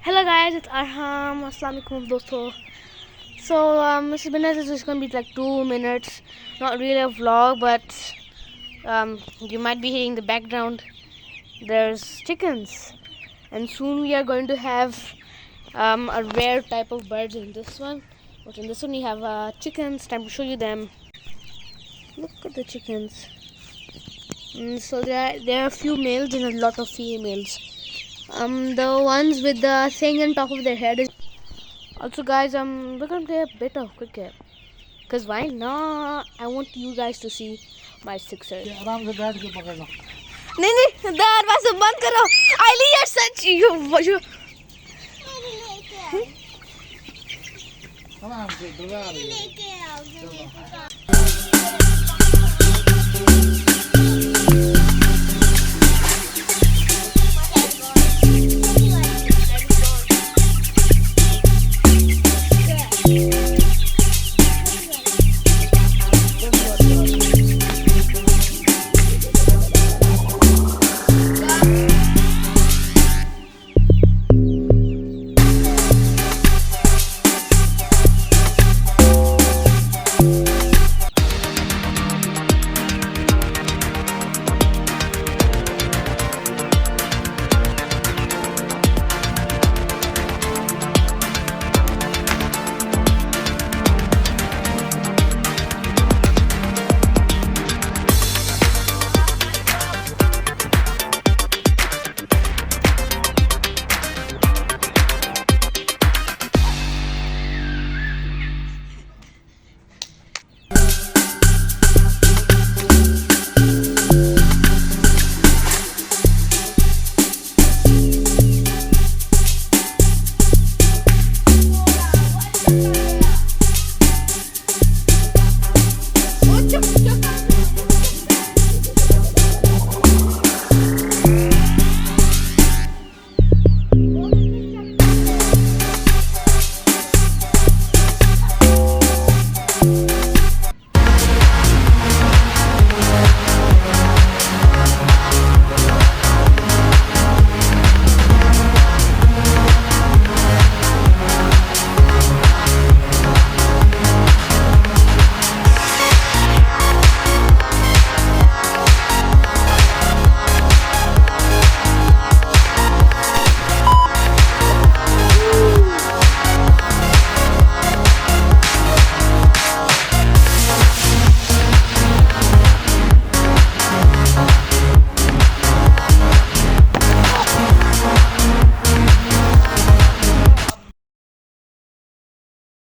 Hello guys, it's Arham. Assalamu alaikum dosto. So Mr. Binaz is just gonna be like 2 minutes. Not really a vlog, but you might be hearing the background. There's chickens, and soon we are going to have a rare type of birds in this one. But in this one we have chickens. Time to show you them. Look at the chickens. So there are a few males and a lot of females. The ones with the thing on top of their head is also, guys, we're gonna play a bit of cricket. Cause why not? I want you guys to see my sixers. आराम से बैठ के पकड़ना। नहीं दरवाजा बंद करो। आइली यार सच you आराम से दुआ आ रही है।